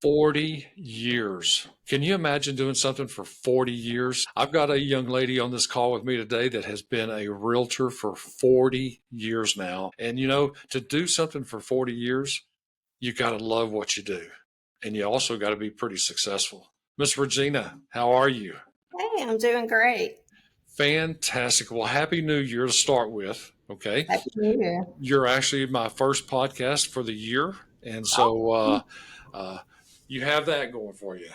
40 years. Can you imagine doing something for 40 years? I've got a young lady on this call with me today that has been a realtor for 40 years now. And to do something for 40 years, you got to love what you do. And you also got to be pretty successful. Miss Regina, how are you? Hey, I'm doing great. Fantastic. Well, Happy New Year to start with. Okay. Happy New Year. You're actually my first podcast for the year. And so Oh, uh, you have that going for you.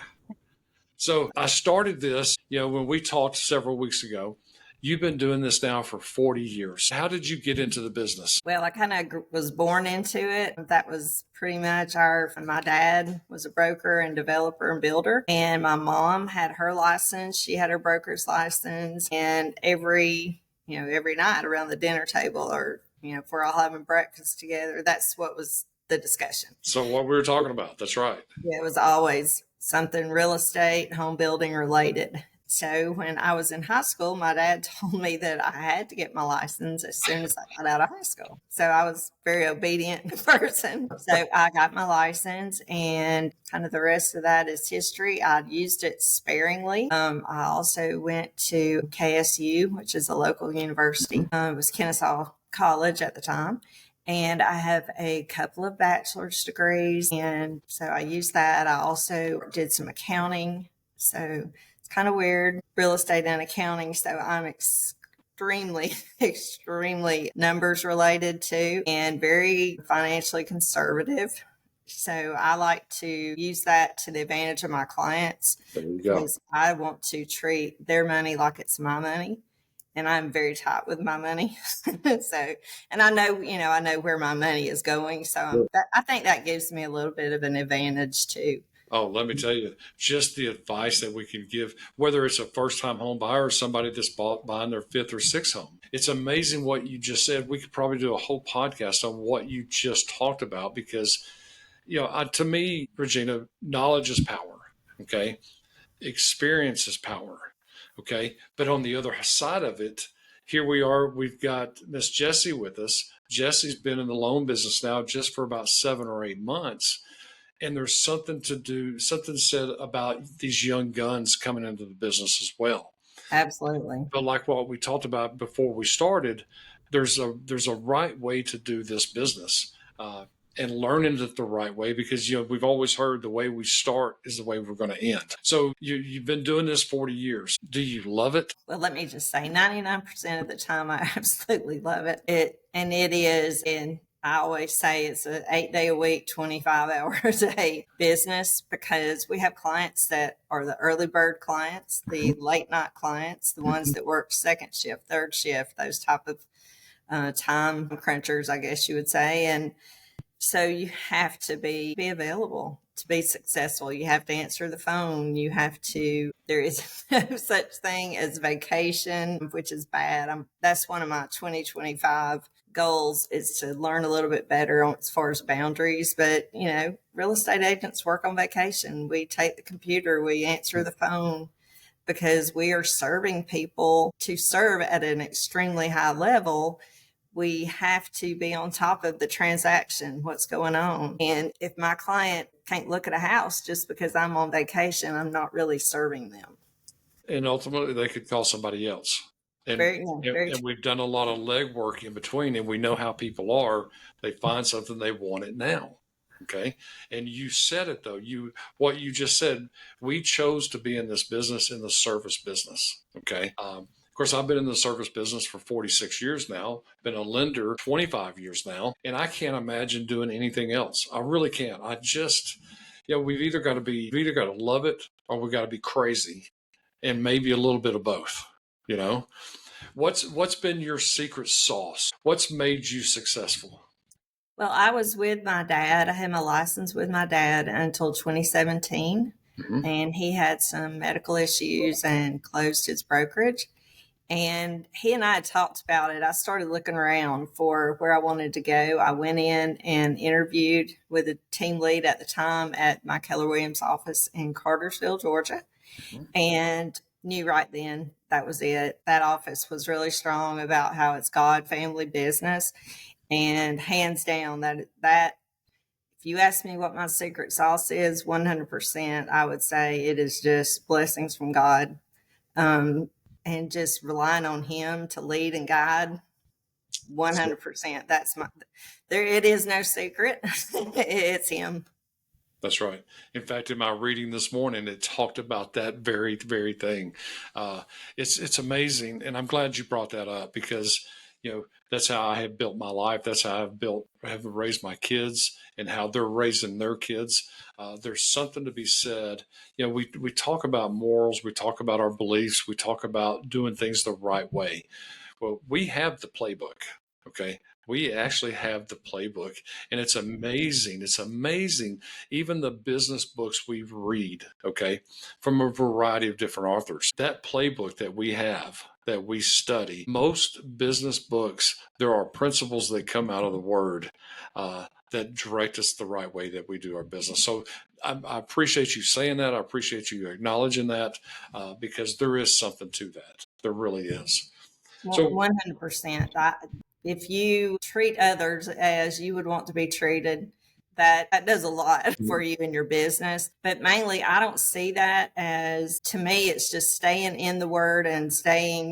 So I started this, when we talked several weeks ago. You've been doing this now for 40 years. How did you get into the business? well, I kind of was born into it. That was pretty much my dad was a broker and developer and builder. And my mom had her license. She had her broker's license. And every night around the dinner table or, if we're all having breakfast together, that's what was the discussion. So what we were talking about, that's right. Yeah, it was always something real estate, home building related. So when I was in high school, my dad told me that I had to get my license as soon as I got out of high school. So I was a very obedient person. So I got my license, and kind of the rest of that is history. I used it sparingly. I also went to KSU, which is a local university. It was Kennesaw College at the time. And I have a couple of bachelor's degrees. And so I used that. I also did some accounting. So it's kind of weird, real estate and accounting. So I'm extremely, extremely numbers related too, and very financially conservative. So I like to use that to the advantage of my clients because I want to treat their money like it's my money. And I'm very tight with my money. So, and I know where my money is going. So I think that gives me a little bit of an advantage too. Oh, let me tell you, just the advice that we can give, whether it's a first-time home buyer or somebody that's buying their fifth or sixth home. It's amazing what you just said. We could probably do a whole podcast on what you just talked about because, to me, Regina, knowledge is power. Okay. Experience is power. Okay. But on the other side of it, here we are. We've got Miss Jessi with us. Jessi's been in the loan business now just for about 7 or 8 months. And there's something said about these young guns coming into the business as well. Absolutely. But like what we talked about before we started, there's a right way to do this business. And learning it the right way because we've always heard the way we start is the way we're going to end. So you've been doing this 40 years. Do you love it? Well, let me just say 99% of the time I absolutely love it. It is, and I always say it's an 8-day a week, 25 hours a day business because we have clients that are the early bird clients, the late night clients, the ones that work second shift, third shift, those type of time crunchers, I guess you would say. And so you have to be available to be successful. You have to answer the phone. There is no such thing as vacation, which is bad. That's one of my 2025 goals is to learn a little bit better as far as boundaries. But, real estate agents work on vacation. We take the computer, we answer the phone because we are serving people to serve at an extremely high level. We have to be on top of the transaction, what's going on. And if my client can't look at a house just because I'm on vacation, I'm not really serving them. And ultimately, they could call somebody else. And we've done a lot of legwork in between, and we know how people are. They find something, they want it now. Okay. And you said it though. What you just said, we chose to be in this business, in the service business. Okay. Of course, I've been in the service business for 46 years now, been a lender 25 years now, and I can't imagine doing anything else. I really can't. I just, we've either got to love it or we got to be crazy and maybe a little bit of both, What's been your secret sauce? What's made you successful? Well, I was with my dad. I had my license with my dad until 2017, and he had some medical issues and closed his brokerage. And he and I had talked about it. I started looking around for where I wanted to go. I went in and interviewed with a team lead at the time at my Keller Williams office in Cartersville, Georgia, and knew right then that was it. That office was really strong about how it's God family business. And hands down, that If you ask me what my secret sauce is, 100%, I would say it is just blessings from God, and just relying on Him to lead and guide. 100%. That's my. There, it is no secret. It's Him. That's right. In fact, in my reading this morning, it talked about that very, very thing. It's amazing, and I'm glad you brought that up because that's how I have built my life. That's how have raised my kids, and how they're raising their kids. There's something to be said. We talk about morals, we talk about our beliefs, we talk about doing things the right way. Well, we have the playbook. Okay. We actually have the playbook, and it's amazing. It's amazing. Even the business books we read, okay, from a variety of different authors, that playbook that we have, that we study, most business books, there are principles that come out of the word that direct us the right way that we do our business. So I appreciate you saying that. I appreciate you acknowledging that because there is something to that. There really is. So 100%. If you treat others as you would want to be treated, that does a lot for you in your business. But mainly, I don't see that as, to me, it's just staying in the word and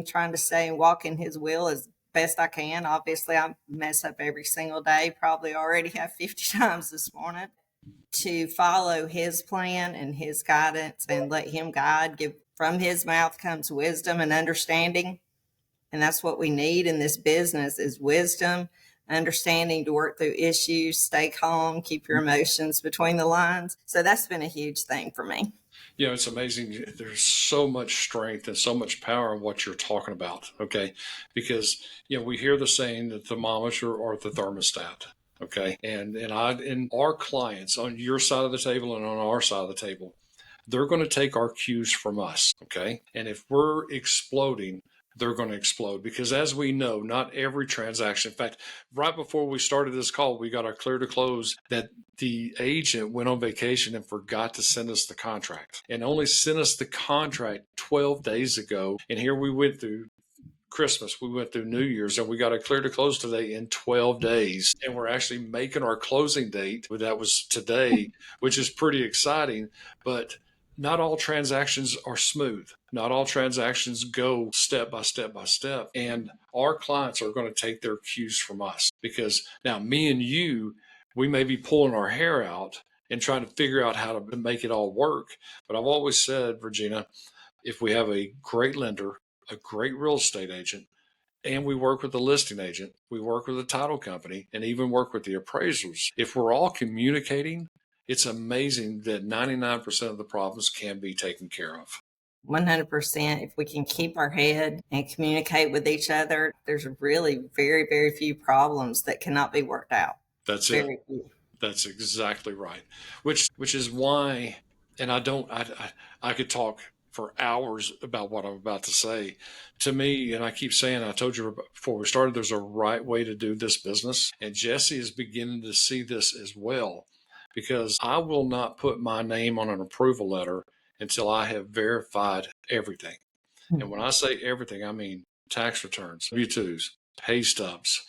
trying to stay and walk in His will as best I can. Obviously, I mess up every single day, probably already have 50 times this morning. To follow His plan and His guidance and let Him guide. From His mouth comes wisdom and understanding. And that's what we need in this business is wisdom, understanding to work through issues, stay calm, keep your emotions between the lines. So that's been a huge thing for me. It's amazing. There's so much strength and so much power in what you're talking about. Okay. Because, we hear the saying, the thermometer or the thermostat. Okay. And our clients on your side of the table and on our side of the table, they're going to take our cues from us. Okay. And if we're exploding, they're going to explode because, as we know, not every transaction. In fact, right before we started this call, we got our clear to close that the agent went on vacation and forgot to send us the contract and only sent us the contract 12 days ago. And here we went through Christmas, we went through New Year's, and we got a clear to close today in 12 days. And we're actually making our closing date. That was today, which is pretty exciting. But not all transactions are smooth. Not all transactions go step by step by step. And our clients are going to take their cues from us because now me and you, we may be pulling our hair out and trying to figure out how to make it all work. But I've always said, Regina, if we have a great lender, a great real estate agent, and we work with the listing agent, we work with the title company, and even work with the appraisers, if we're all communicating, it's amazing that 99% of the problems can be taken care of. 100%. If we can keep our head and communicate with each other, there's really very, very few problems that cannot be worked out. That's very it. Few. That's exactly right. Which is why, and I could talk for hours about what I'm about to say. To me, and I keep saying, I told you before we started, there's a right way to do this business. And Jessi is beginning to see this as well, because I will not put my name on an approval letter until I have verified everything. And when I say everything, I mean tax returns, W-2s, pay stubs.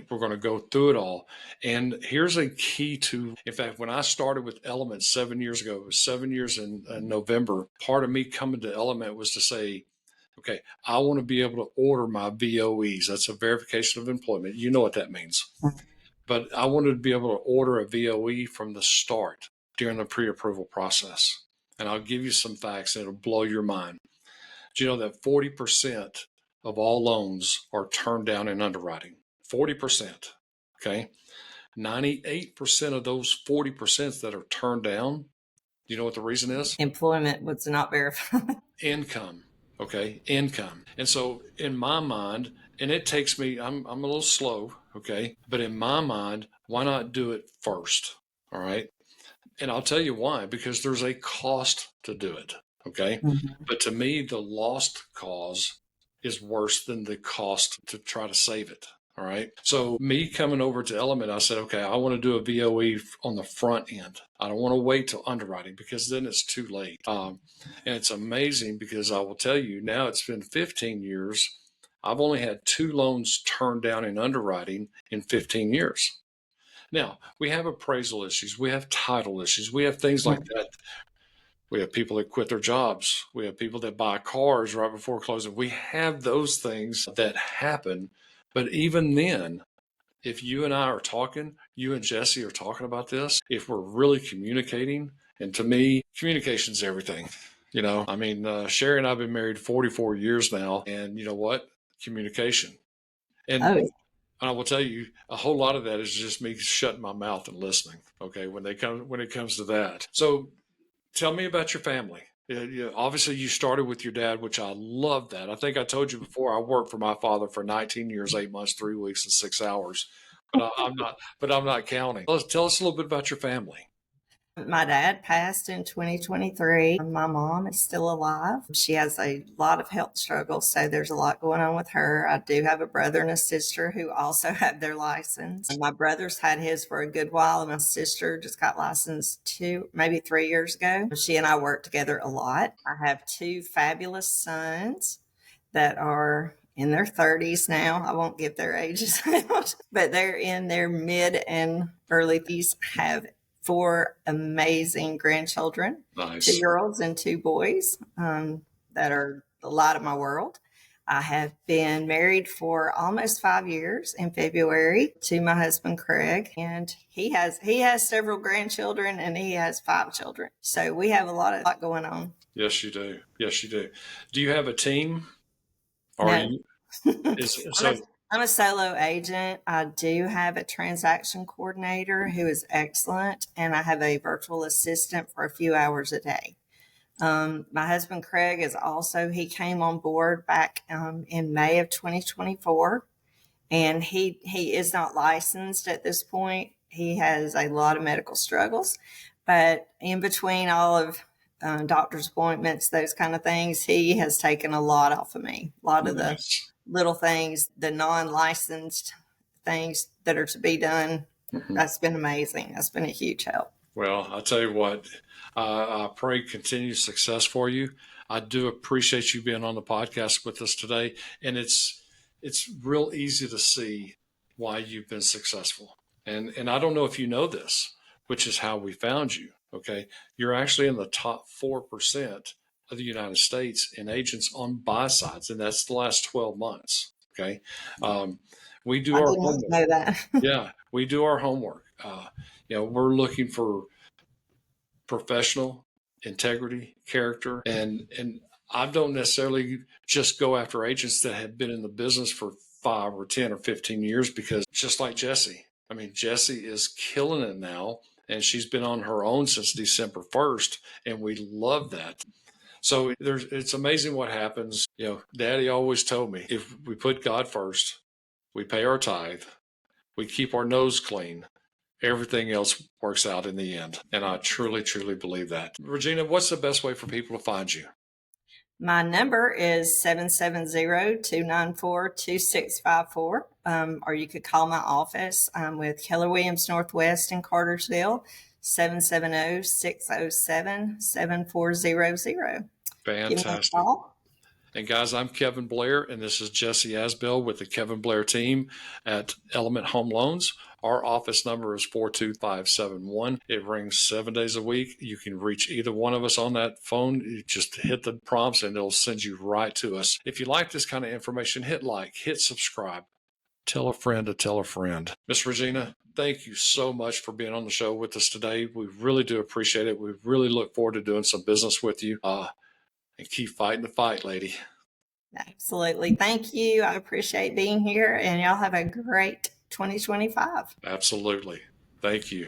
We're going to go through it all. And here's a key to, in fact, when I started with Element 7 years ago, it was 7 years in November, part of me coming to Element was to say, okay, I want to be able to order my VOEs. That's a verification of employment. You know what that means. But I wanted to be able to order a VOE from the start during the pre-approval process. And I'll give you some facts and it'll blow your mind. Do you know that 40% of all loans are turned down in underwriting? 40%. Okay. 98% of those 40% that are turned down, do you know what the reason is? Employment was not verified. Income. Okay. Income. And so in my mind, and it takes me, I'm a little slow. Okay. But in my mind, why not do it first? All right. And I'll tell you why, because there's a cost to do it. Okay. But to me, the lost cause is worse than the cost to try to save it. All right. So me coming over to Element, I said, okay, I want to do a VOE on the front end. I don't want to wait till underwriting because then it's too late. And it's amazing because I will tell you now it's been 15 years. I've only had 2 loans turned down in underwriting in 15 years. Now, we have appraisal issues, we have title issues, we have things like that. We have people that quit their jobs. We have people that buy cars right before closing. We have those things that happen. But even then, if you and I are talking, you and Jessi are talking about this, if we're really communicating, and to me, communication's everything. I mean, Sherry and I have been married 44 years now, and you know what? Communication. And Oh, yeah. I will tell you, a whole lot of that is just me shutting my mouth and listening. Okay, when it comes to that. So tell me about your family. Obviously, you started with your dad, which I love that. I think I told you before. I worked for my father for 19 years, 8 months, 3 weeks, and 6 hours. I'm not. But I'm not counting. Tell us a little bit about your family. My dad passed in 2023. My mom is still alive. She has a lot of health struggles, so there's a lot going on with her. I do have a brother and a sister who also have their license. My brother's had his for a good while, and my sister just got licensed maybe 3 years ago. She and I work together a lot. I have two fabulous sons that are in their 30s now. I won't give their ages out, but they're in their mid and early 30s, have four amazing grandchildren, two Nice. girls and two boys, that are the light of my world. I have been married for almost 5 years in February to my husband Craig, and he has several grandchildren and he has 5 children. So we have a lot going on. Yes, you do. Yes, you do. Do you have a team? Or are No, you? Is I'm a so I'm a solo agent. I do have a transaction coordinator who is excellent, and I have a virtual assistant for a few hours a day. My husband Craig is also, he came on board back in May of 2024, and he is not licensed at this point. He has a lot of medical struggles, but in between all of doctor's appointments, those kind of things, he has taken a lot off of me. A lot of the nice. little things, the non-licensed things that are to be done. Mhm. That's been amazing. That's been a huge help. Well, I'll tell you what, I pray continued success for you. I do appreciate you being on the podcast with us today. And it's real easy to see why you've been successful. And I don't know if you know this, which is how we found you. Okay. You're actually in the top 4% of the United States in agents on buy sides, and that's the last 12 months. Okay. Um, we do I our did not homework. know that. Yeah, we do our homework. We're looking for professional integrity, character, and I don't necessarily just go after agents that have been in the business for 5 or 10 or 15 years, because just like Jessi, I mean, Jessi is killing it now, and she's been on her own since December 1st, and we love that. So it's amazing what happens. Daddy always told me, if we put God first, we pay our tithe, we keep our nose clean, everything else works out in the end. And I truly, truly believe that. Regina, what's the best way for people to find you? My number is 770-294-2654. Or you could call my office. I'm with Keller Williams Northwest in Cartersville, 770-607-7400. Give me a Fantastic. call. And guys, I'm Kevin Blair, and this is Jessi Azbill with the Kevin Blair team at Element Home Loans. Our office number is 42571. It rings 7 days a week. You can reach either one of us on that phone. You just hit the prompts and it'll send you right to us. If you like this kind of information, hit like, hit subscribe. Tell a friend to tell a friend. Miss Regina, thank you so much for being on the show with us today. We really do appreciate it. We really look forward to doing some business with you. And keep fighting the fight, lady. Absolutely. Thank you. I appreciate being here, and y'all have a great 2025. Absolutely. Thank you.